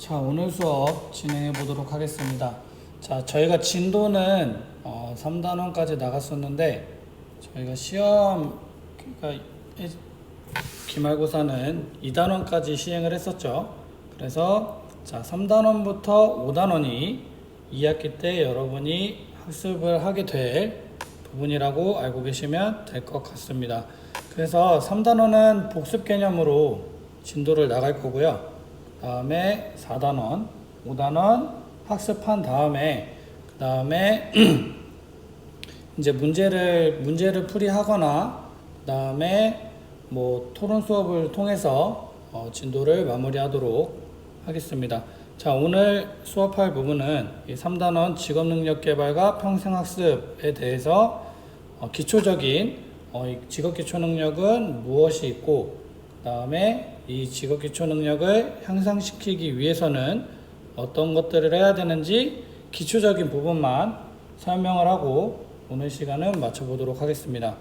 자, 오늘 수업 진행해 보도록 하겠습니다. 자, 저희가 진도는 3단원까지 나갔었는데 저희가 시험 그러니까 기말고사는 2단원까지 시행을 했었죠. 그래서 자, 3단원부터 5단원이 2학기 때 여러분이 학습을 하게 될 부분이라고 알고 계시면 될 것 같습니다. 그래서 3단원은 복습 개념으로 진도를 나갈 거고요. 다음에 4단원, 5단원 학습한 다음에 그 다음에 이제 문제를 풀이하거나 그 다음에 뭐 토론 수업을 통해서 진도를 마무리하도록 하겠습니다. 자, 오늘 수업할 부분은 이 3단원 직업능력 개발과 평생학습에 대해서 기초적인 직업 기초 능력은 무엇이 있고 그 다음에 이 직업 기초 능력을 향상시키기 위해서는 어떤 것들을 해야 되는지 기초적인 부분만 설명을 하고 오늘 시간은 마쳐보도록 하겠습니다.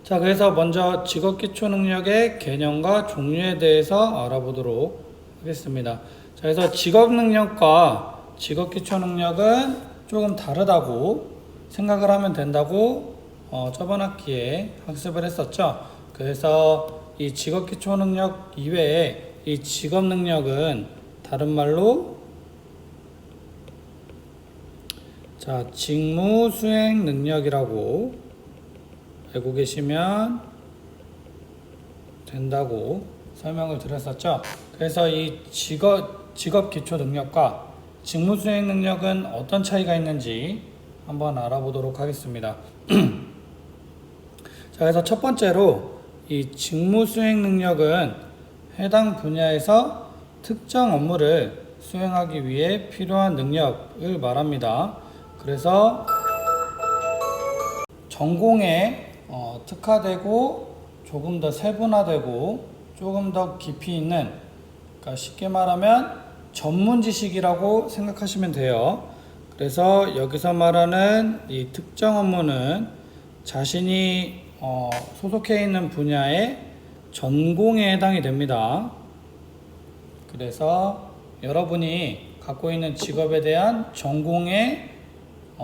자, 그래서 먼저 직업 기초 능력의 개념과 종류에 대해서 알아보도록 하겠습니다. 자, 그래서 직업 능력과 직업 기초 능력은 조금 다르다고 생각을 하면 된다고 저번 학기에 학습을 했었죠. 그래서 이 직업 기초 능력 이외에 이 직업 능력은 다른 말로 자, 직무 수행 능력이라고 알고 계시면 된다고 설명을 드렸었죠. 그래서 이 직업 기초 능력과 직무 수행 능력은 어떤 차이가 있는지 한번 알아보도록 하겠습니다. 자, 그래서 첫 번째로 이 직무 수행 능력은 해당 분야에서 특정 업무를 수행하기 위해 필요한 능력을 말합니다. 그래서 전공에 특화되고 조금 더 세분화되고 조금 더 깊이 있는, 그러니까 쉽게 말하면 전문 지식이라고 생각하시면 돼요. 그래서 여기서 말하는 이 특정 업무는 자신이 소속해 있는 분야의 전공에 해당이 됩니다. 그래서 여러분이 갖고 있는 직업에 대한 전공의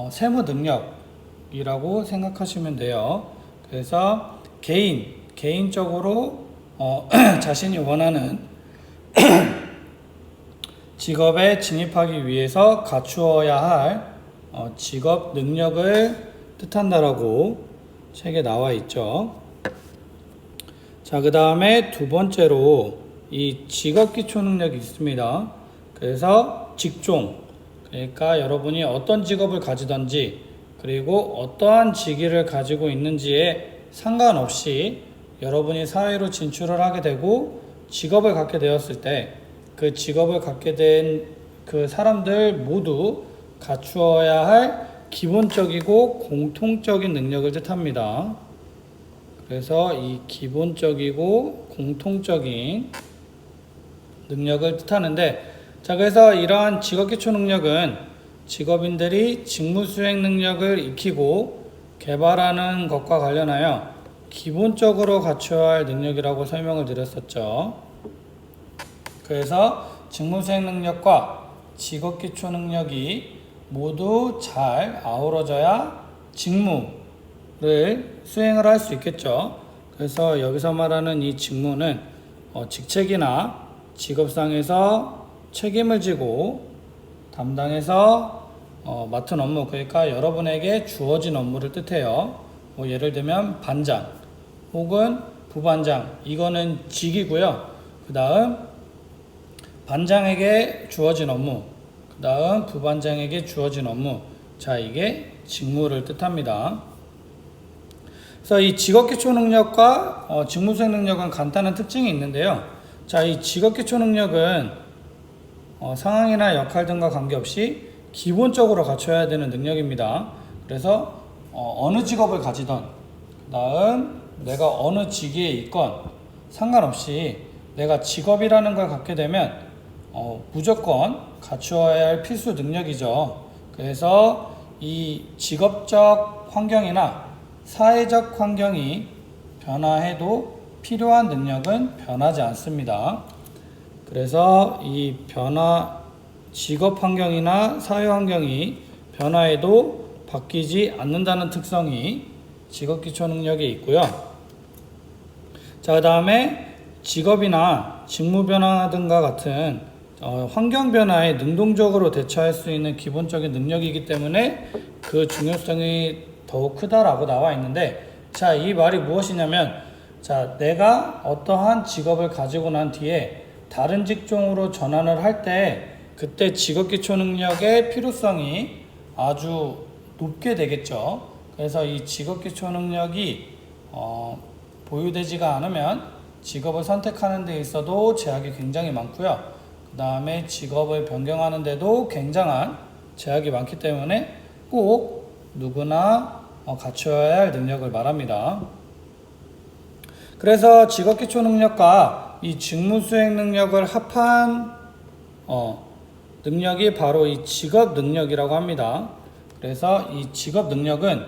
세무 능력이라고 생각하시면 돼요. 그래서 개인적으로 자신이 원하는 직업에 진입하기 위해서 갖추어야 할 직업 능력을 뜻한다라고 책에 나와 있죠. 자, 그 다음에 두 번째로 이 직업 기초 능력이 있습니다. 그래서 직종, 그러니까 여러분이 어떤 직업을 가지든지 그리고 어떠한 직위를 가지고 있는지에 상관없이 여러분이 사회로 진출을 하게 되고 직업을 갖게 되었을 때 그 직업을 갖게 된 그 사람들 모두 갖추어야 할 기본적이고 공통적인 능력을 뜻합니다. 그래서 이 기본적이고 공통적인 능력을 뜻하는데, 자, 그래서 이러한 직업 기초 능력은 직업인들이 직무 수행 능력을 익히고 개발하는 것과 관련하여 기본적으로 갖춰야 할 능력이라고 설명을 드렸었죠. 그래서 직무 수행 능력과 직업 기초 능력이 모두 잘 아우러져야 직무를 수행을 할 수 있겠죠. 그래서 여기서 말하는 이 직무는 직책이나 직업상에서 책임을 지고 담당해서 맡은 업무, 그러니까 여러분에게 주어진 업무를 뜻해요. 뭐 예를 들면 반장 혹은 부반장, 이거는 직이고요. 그 다음 반장에게 주어진 업무, 그 다음 부반장에게 주어진 업무, 자, 이게 직무를 뜻합니다. 그래서 이 직업기초 능력과 직무수행 능력은 간단한 특징이 있는데요. 자, 이 직업기초 능력은 상황이나 역할 등과 관계없이 기본적으로 갖춰야 되는 능력입니다. 그래서 어느 직업을 가지던, 그 다음 내가 어느 직위에 있건 상관없이 내가 직업이라는 걸 갖게 되면 무조건 갖추어야 할 필수 능력이죠. 그래서 이 직업적 환경이나 사회적 환경이 변화해도 필요한 능력은 변하지 않습니다. 그래서 이 변화, 직업 환경이나 사회 환경이 변화해도 바뀌지 않는다는 특성이 직업 기초 능력에 있고요. 자, 그 다음에 직업이나 직무 변화 등과 같은 환경 변화에 능동적으로 대처할 수 있는 기본적인 능력이기 때문에 그 중요성이 더욱 크다라고 나와 있는데, 자, 이 말이 무엇이냐면, 자, 내가 어떠한 직업을 가지고 난 뒤에 다른 직종으로 전환을 할 때 그때 직업 기초 능력의 필요성이 아주 높게 되겠죠. 그래서 이 직업 기초 능력이 보유되지가 않으면 직업을 선택하는 데 있어도 제약이 굉장히 많고요. 그 다음에 직업을 변경하는 데도 굉장한 제약이 많기 때문에 꼭 누구나 갖춰야 할 능력을 말합니다. 그래서 직업 기초 능력과 이 직무 수행 능력을 합한 능력이 바로 이 직업 능력이라고 합니다. 그래서 이 직업 능력은,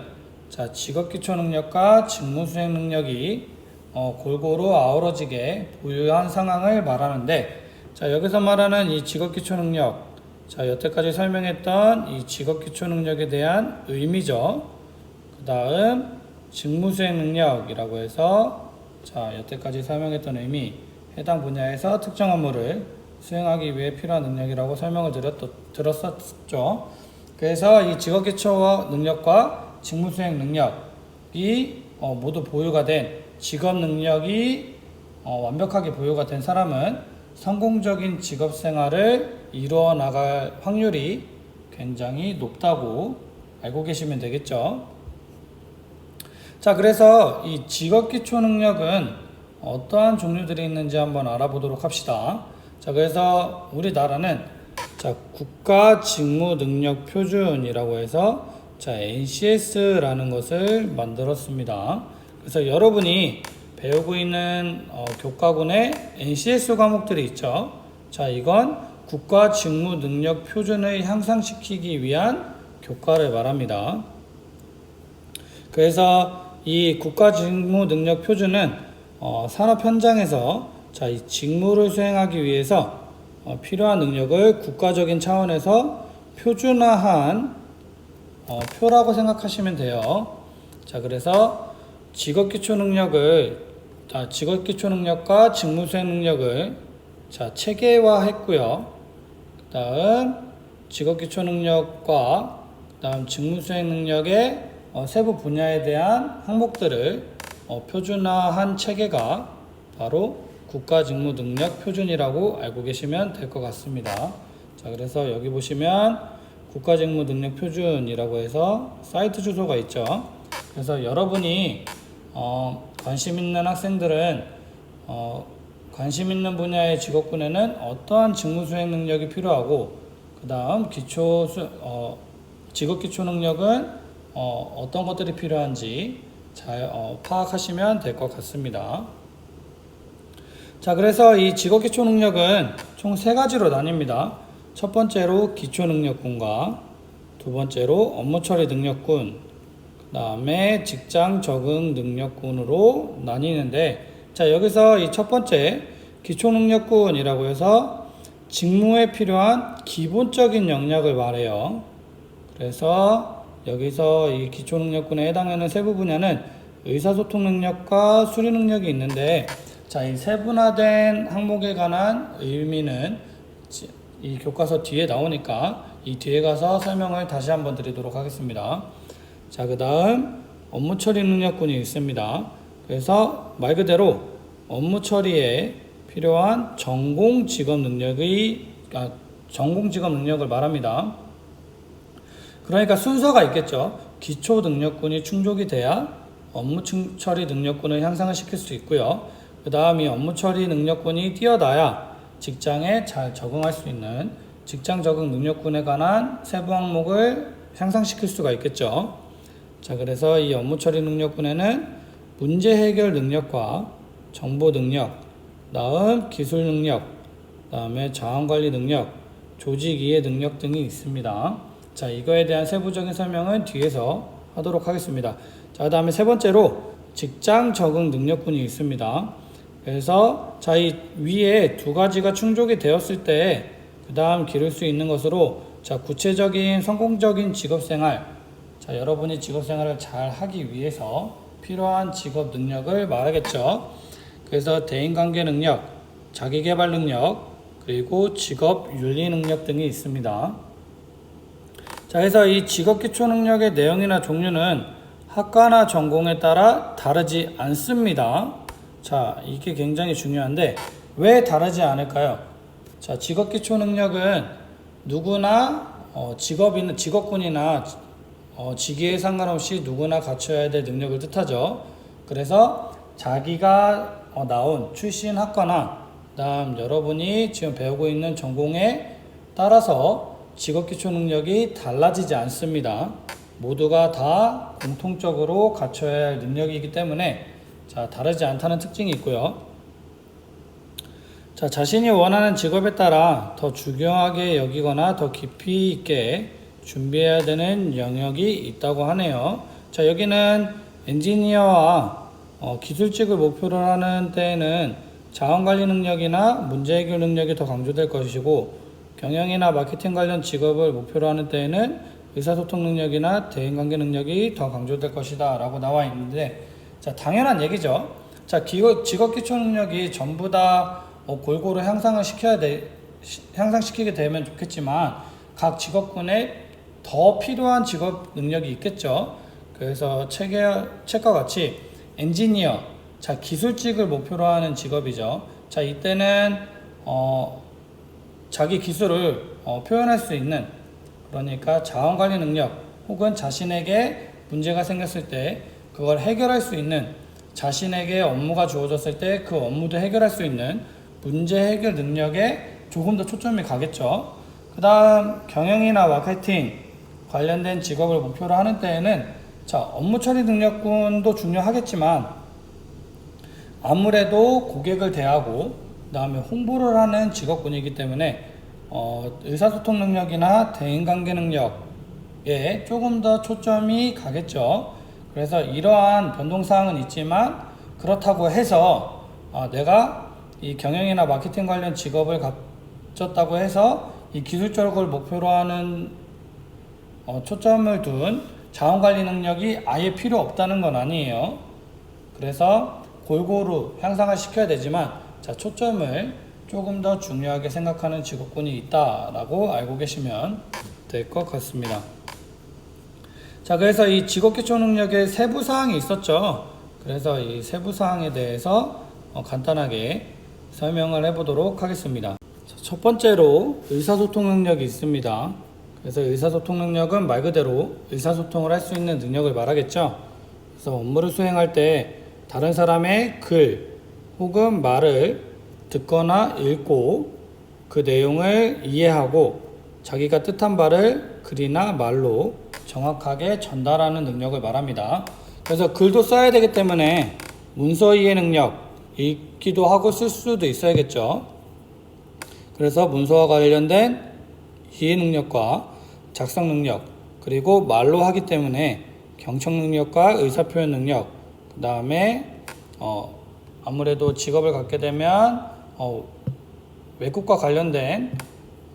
자, 직업 기초 능력과 직무 수행 능력이 골고루 아우러지게 보유한 상황을 말하는데, 자, 여기서 말하는 이 직업 기초 능력, 자, 여태까지 설명했던 이 직업 기초 능력에 대한 의미죠. 그 다음 직무 수행 능력이라고 해서, 자, 여태까지 설명했던 의미, 해당 분야에서 특정 업무를 수행하기 위해 필요한 능력이라고 설명을 들었었죠. 그래서 이 직업 기초 능력과 직무 수행 능력이 모두 보유가 된 직업 능력이 완벽하게 보유가 된 사람은 성공적인 직업 생활을 이루어 나갈 확률이 굉장히 높다고 알고 계시면 되겠죠. 자, 그래서 이 직업 기초 능력은 어떠한 종류들이 있는지 한번 알아보도록 합시다. 자, 그래서 우리나라는, 자, 국가 직무 능력 표준이라고 해서, 자, NCS라는 것을 만들었습니다. 그래서 여러분이 배우고 있는 교과군에 NCS 과목들이 있죠. 자, 이건 국가 직무 능력 표준을 향상시키기 위한 교과를 말합니다. 그래서 이 국가 직무 능력 표준은 산업 현장에서, 자, 이 직무를 수행하기 위해서 필요한 능력을 국가적인 차원에서 표준화한 표라고 생각하시면 돼요. 자, 그래서 직업 기초 능력을, 자, 직업 기초 능력과 직무 수행 능력을, 자, 체계화했고요. 그 다음 직업 기초 능력과 그 다음 직무 수행 능력의 세부 분야에 대한 항목들을 표준화한 체계가 바로 국가 직무 능력 표준이라고 알고 계시면 될 것 같습니다. 자, 그래서 여기 보시면 국가 직무 능력 표준이라고 해서 사이트 주소가 있죠. 그래서 여러분이 관심 있는 학생들은 관심 있는 분야의 직업군에는 어떠한 직무 수행 능력이 필요하고, 그 다음 직업 기초 능력은 어떤 것들이 필요한지 잘 파악하시면 될 것 같습니다. 자, 그래서 이 직업 기초 능력은 총 3가지로 나뉩니다. 첫 번째로 기초 능력군과 두 번째로 업무 처리 능력군, 그 다음에 직장 적응 능력군으로 나뉘는데, 자, 여기서 이 첫 번째 기초 능력군이라고 해서 직무에 필요한 기본적인 역량을 말해요. 그래서 여기서 이 기초 능력군에 해당하는 세부 분야는 의사소통 능력과 수리 능력이 있는데, 자, 이 세분화된 항목에 관한 의미는 이 교과서 뒤에 나오니까 이 뒤에 가서 설명을 다시 한번 드리도록 하겠습니다. 자, 그 다음 업무 처리 능력군이 있습니다. 그래서 말 그대로 업무 처리에 필요한 전공 직업 능력을 말합니다. 그러니까 순서가 있겠죠. 기초 능력군이 충족이 돼야 업무 처리 능력군을 향상을 시킬 수 있고요. 그 다음 이 업무 처리 능력군이 뛰어나야 직장에 잘 적응할 수 있는 직장 적응 능력군에 관한 세부 항목을 향상시킬 수가 있겠죠. 자, 그래서 이 업무 처리 능력군에는 문제 해결 능력과 정보 능력, 다음 기술 능력, 다음에 자원 관리 능력, 조직 이해 능력 등이 있습니다. 자, 이거에 대한 세부적인 설명은 뒤에서 하도록 하겠습니다. 자, 그 다음에 세 번째로 직장 적응 능력군이 있습니다. 그래서 자, 이 위에 두 가지가 충족이 되었을 때 그 다음 기를 수 있는 것으로 자, 구체적인 성공적인 직업생활, 자, 여러분이 직업생활을 잘 하기 위해서 필요한 직업 능력을 말하겠죠. 그래서 대인관계 능력, 자기계발 능력, 그리고 직업 윤리 능력 등이 있습니다. 자, 그래서 이 직업 기초 능력의 내용이나 종류는 학과나 전공에 따라 다르지 않습니다. 자, 이게 굉장히 중요한데 왜 다르지 않을까요? 자, 직업 기초 능력은 누구나 직업군이나 직위에 상관없이 누구나 갖춰야 될 능력을 뜻하죠. 그래서 자기가 나온 출신 학과나 그다음 여러분이 지금 배우고 있는 전공에 따라서 직업 기초 능력이 달라지지 않습니다. 모두가 다 공통적으로 갖춰야 할 능력이기 때문에 자, 다르지 않다는 특징이 있고요. 자, 자신이 원하는 직업에 따라 더 중요하게 여기거나 더 깊이 있게 준비해야 되는 영역이 있다고 하네요. 자, 여기는 엔지니어와 기술직을 목표로 하는 때에는 자원관리 능력이나 문제 해결 능력이 더 강조될 것이고, 경영이나 마케팅 관련 직업을 목표로 하는 때에는 의사소통 능력이나 대인관계 능력이 더 강조될 것이다 라고 나와 있는데, 자, 당연한 얘기죠. 자, 직업 기초 능력이 전부 다 골고루 향상시키게 되면 좋겠지만 각 직업군에 더 필요한 직업 능력이 있겠죠. 그래서 책과 같이 엔지니어, 자, 기술직을 목표로 하는 직업이죠. 자, 이때는 자기 기술을 표현할 수 있는, 그러니까 자원관리 능력 혹은 자신에게 문제가 생겼을 때 그걸 해결할 수 있는, 자신에게 업무가 주어졌을 때 그 업무도 해결할 수 있는 문제 해결 능력에 조금 더 초점이 가겠죠. 그 다음 경영이나 마케팅 관련된 직업을 목표로 하는 때에는 자, 업무 처리 능력군도 중요하겠지만 아무래도 고객을 대하고 그 다음에 홍보를 하는 직업군이기 때문에 의사소통 능력이나 대인관계 능력에 조금 더 초점이 가겠죠. 그래서 이러한 변동사항은 있지만 그렇다고 해서 내가 이 경영이나 마케팅 관련 직업을 갖췄다고 해서 이 기술적을 목표로 하는 초점을 둔 자원관리 능력이 아예 필요 없다는 건 아니에요. 그래서 골고루 향상을 시켜야 되지만 자, 초점을 조금 더 중요하게 생각하는 직업군이 있다라고 알고 계시면 될 것 같습니다. 자, 그래서 이 직업기초 능력의 세부 사항이 있었죠. 그래서 이 세부 사항에 대해서 간단하게 설명을 해보도록 하겠습니다. 첫 번째로 의사소통 능력이 있습니다. 그래서 의사소통 능력은 말 그대로 의사소통을 할 수 있는 능력을 말하겠죠. 그래서 업무를 수행할 때 다른 사람의 글 혹은 말을 듣거나 읽고 그 내용을 이해하고 자기가 뜻한 바를 글이나 말로 정확하게 전달하는 능력을 말합니다. 그래서 글도 써야 되기 때문에 문서 이해 능력, 읽기도 하고 쓸 수도 있어야겠죠. 그래서 문서와 관련된 이해 능력과 작성 능력, 그리고 말로 하기 때문에 경청 능력과 의사표현 능력, 그 다음에 아무래도 직업을 갖게 되면 외국과 관련된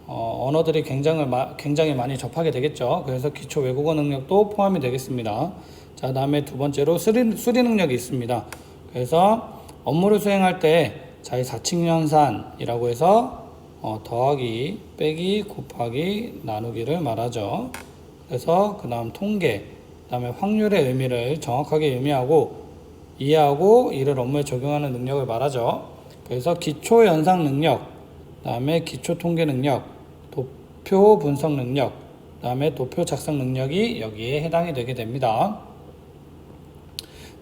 언어들이 굉장히 많이 접하게 되겠죠. 그래서 기초 외국어 능력도 포함이 되겠습니다. 자, 다음에 두 번째로 수리 능력이 있습니다. 그래서 업무를 수행할 때 자의 사칙연산이라고 해서 더하기, 빼기, 곱하기, 나누기를 말하죠. 그래서 그 다음 통계, 그 다음에 확률의 의미를 정확하게 의미하고 이해하고 이를 업무에 적용하는 능력을 말하죠. 그래서 기초 연상 능력, 그 다음에 기초 통계 능력, 도표 분석 능력, 그 다음에 도표 작성 능력이 여기에 해당이 되게 됩니다.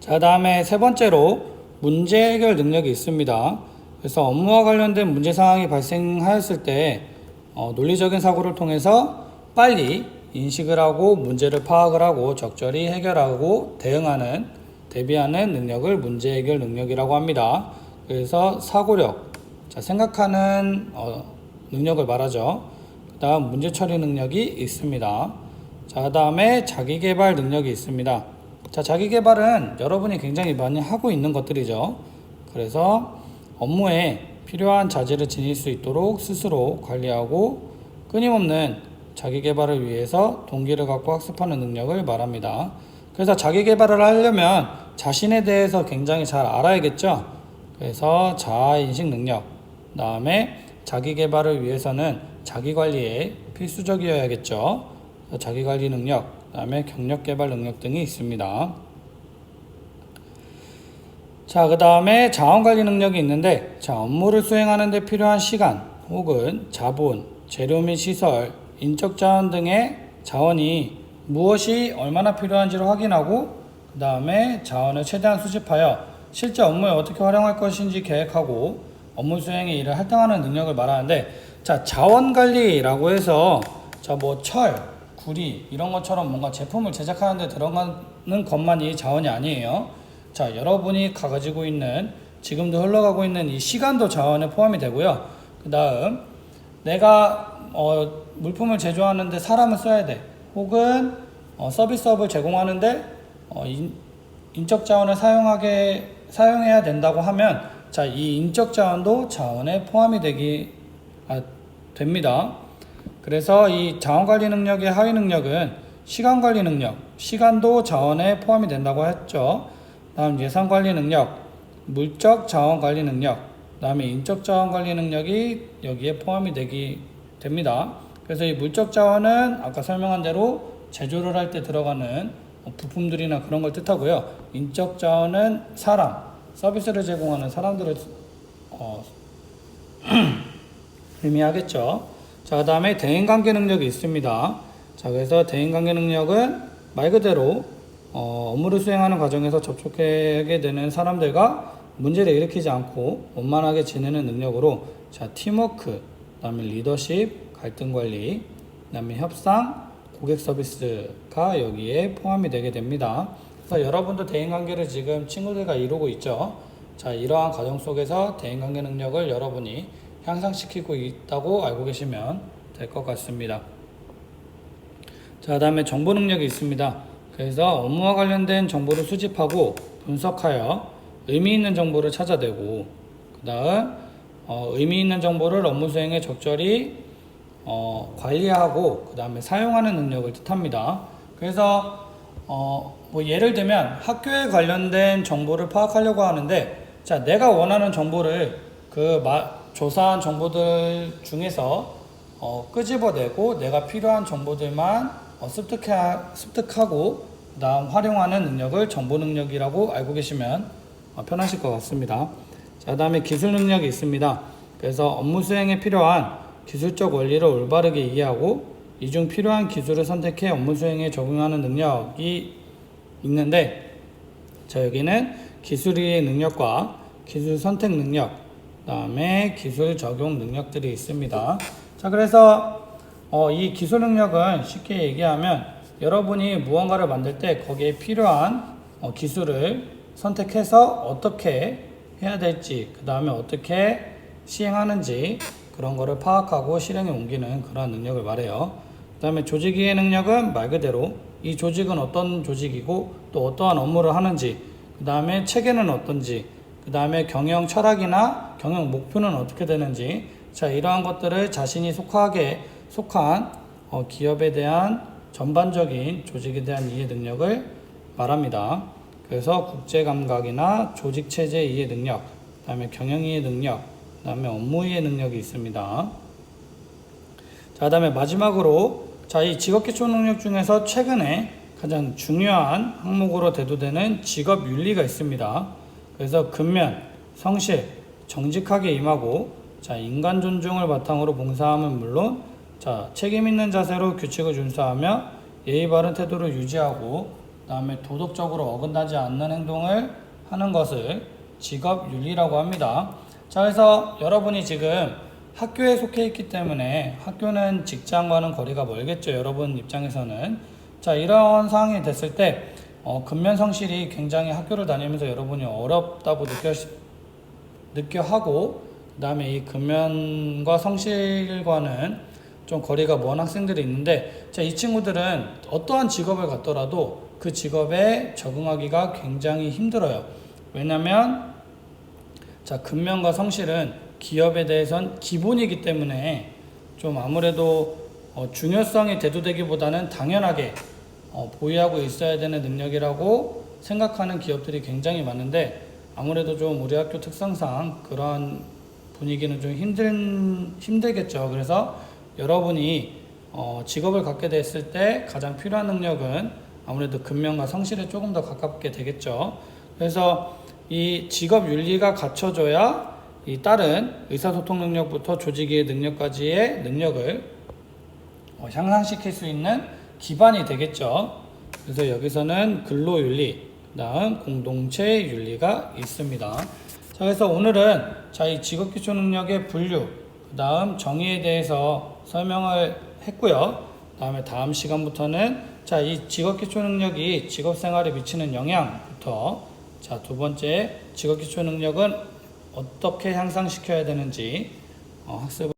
자, 다음에 세 번째로 문제 해결 능력이 있습니다. 그래서 업무와 관련된 문제 상황이 발생하였을 때 논리적인 사고를 통해서 빨리 인식을 하고 문제를 파악을 하고 적절히 해결하고 대비하는 능력을 문제 해결 능력이라고 합니다. 그래서 사고력, 자, 생각하는 능력을 말하죠. 그 다음 문제 처리 능력이 있습니다. 자, 그 다음에 자기계발 능력이 있습니다. 자, 자기계발은 여러분이 굉장히 많이 하고 있는 것들이죠. 그래서 업무에 필요한 자질을 지닐 수 있도록 스스로 관리하고 끊임없는 자기 개발을 위해서 동기를 갖고 학습하는 능력을 말합니다. 그래서 자기 개발을 하려면 자신에 대해서 굉장히 잘 알아야겠죠. 그래서 자아인식 능력, 그다음에 자기 개발을 위해서는 자기 관리에 필수적이어야겠죠. 자기 관리 능력, 그다음에 경력 개발 능력 등이 있습니다. 자, 그 다음에 자원 관리 능력이 있는데, 자, 업무를 수행하는 데 필요한 시간 혹은 자본, 재료 및 시설, 인적 자원 등의 자원이 무엇이 얼마나 필요한지를 확인하고, 그 다음에 자원을 최대한 수집하여 실제 업무에 어떻게 활용할 것인지 계획하고 업무 수행에 이를 할당하는 능력을 말하는데, 자, 자원 관리라고 해서 자, 뭐 철, 구리 이런 것처럼 뭔가 제품을 제작하는 데 들어가는 것만이 자원이 아니에요. 자, 여러분이 가지고 있는 지금도 흘러가고 있는 이 시간도 자원에 포함이 되고요. 그 다음 내가 물품을 제조하는데 사람을 써야 돼. 혹은 서비스업을 제공하는데 인적 자원을 사용해야 된다고 하면, 자, 이 인적 자원도 자원에 포함이 됩니다. 그래서 이 자원 관리 능력의 하위 능력은 시간 관리 능력, 시간도 자원에 포함이 된다고 했죠. 다음 예산 관리 능력, 물적 자원 관리 능력, 다음에 인적 자원 관리 능력이 여기에 포함이 됩니다. 그래서 이 물적 자원은 아까 설명한 대로 제조를 할 때 들어가는 부품들이나 그런 걸 뜻하고요. 인적 자원은 사람, 서비스를 제공하는 사람들을 의미하겠죠. 자, 그 다음에 대인관계 능력이 있습니다. 자, 그래서 대인관계 능력은 말 그대로 업무를 수행하는 과정에서 접촉하게 되는 사람들과 문제를 일으키지 않고 원만하게 지내는 능력으로, 자, 팀워크, 그 다음에 리더십, 갈등 관리, 그 다음에 협상, 고객 서비스가 여기에 포함이 되게 됩니다. 그래서 여러분도 대인관계를 지금 친구들과 이루고 있죠. 자, 이러한 과정 속에서 대인관계 능력을 여러분이 향상시키고 있다고 알고 계시면 될 것 같습니다. 자, 다음에 정보 능력이 있습니다. 그래서 업무와 관련된 정보를 수집하고 분석하여 의미 있는 정보를 찾아내고, 그 다음 의미 있는 정보를 업무 수행에 적절히 관리하고 그 다음에 사용하는 능력을 뜻합니다. 그래서 뭐 예를 들면 학교에 관련된 정보를 파악하려고 하는데, 자, 내가 원하는 정보를 조사한 정보들 중에서 끄집어내고 내가 필요한 정보들만 습득하고 그 다음 활용하는 능력을 정보 능력이라고 알고 계시면 편하실 것 같습니다. 자, 다음에 기술 능력이 있습니다. 그래서 업무 수행에 필요한 기술적 원리를 올바르게 이해하고 이 중 필요한 기술을 선택해 업무 수행에 적용하는 능력이 있는데, 자, 여기는 기술의 능력과 기술 선택 능력, 그 다음에 기술 적용 능력들이 있습니다. 자, 그래서 이 기술 능력은 쉽게 얘기하면 여러분이 무언가를 만들 때 거기에 필요한 기술을 선택해서 어떻게 해야 될지, 그 다음에 어떻게 시행하는지 그런 거를 파악하고 실행에 옮기는 그런 능력을 말해요. 그 다음에 조직 이해 능력은 말 그대로 이 조직은 어떤 조직이고 또 어떠한 업무를 하는지, 그 다음에 체계는 어떤지, 그 다음에 경영 철학이나 경영 목표는 어떻게 되는지, 자, 이러한 것들을 자신이 속한 기업에 대한 전반적인 조직에 대한 이해 능력을 말합니다. 그래서 국제 감각이나 조직 체제 이해 능력, 그 다음에 경영 이해 능력, 그 다음에 업무 이해 능력이 있습니다. 자, 그 다음에 마지막으로, 자, 이 직업기초 능력 중에서 최근에 가장 중요한 항목으로 대두되는 직업윤리가 있습니다. 그래서 근면, 성실, 정직하게 임하고, 자, 인간 존중을 바탕으로 봉사함은 물론, 자, 책임 있는 자세로 규칙을 준수하며 예의 바른 태도를 유지하고, 그 다음에 도덕적으로 어긋나지 않는 행동을 하는 것을 직업윤리라고 합니다. 자, 그래서 여러분이 지금 학교에 속해 있기 때문에 학교는 직장과는 거리가 멀겠죠, 여러분 입장에서는. 자, 이런 상황이 됐을 때 근면 성실이 굉장히 학교를 다니면서 여러분이 어렵다고 느껴하고, 그 다음에 이 근면과 성실과는 좀 거리가 먼 학생들이 있는데, 자, 이 친구들은 어떠한 직업을 갖더라도 그 직업에 적응하기가 굉장히 힘들어요. 왜냐면 자, 근면과 성실은 기업에 대해선 기본이기 때문에 좀 아무래도 중요성이 대두되기보다는 당연하게 보유하고 있어야 되는 능력이라고 생각하는 기업들이 굉장히 많은데, 아무래도 좀 우리 학교 특성상 그런 분위기는 좀 힘들겠죠. 그래서 여러분이 직업을 갖게 됐을 때 가장 필요한 능력은 아무래도 근면과 성실에 조금 더 가깝게 되겠죠. 그래서 이 직업 윤리가 갖춰져야 이 다른 의사소통 능력부터 조직의 능력까지의 능력을 향상시킬 수 있는 기반이 되겠죠. 그래서 여기서는 근로윤리, 그다음 공동체 윤리가 있습니다. 자, 그래서 오늘은 이 직업기초 능력의 분류, 그다음 정의에 대해서 설명을 했고요. 그다음에 다음 시간부터는 이 직업기초 능력이 직업생활에 미치는 영향부터, 두 번째 직업기초 능력은 어떻게 향상시켜야 되는지 학습을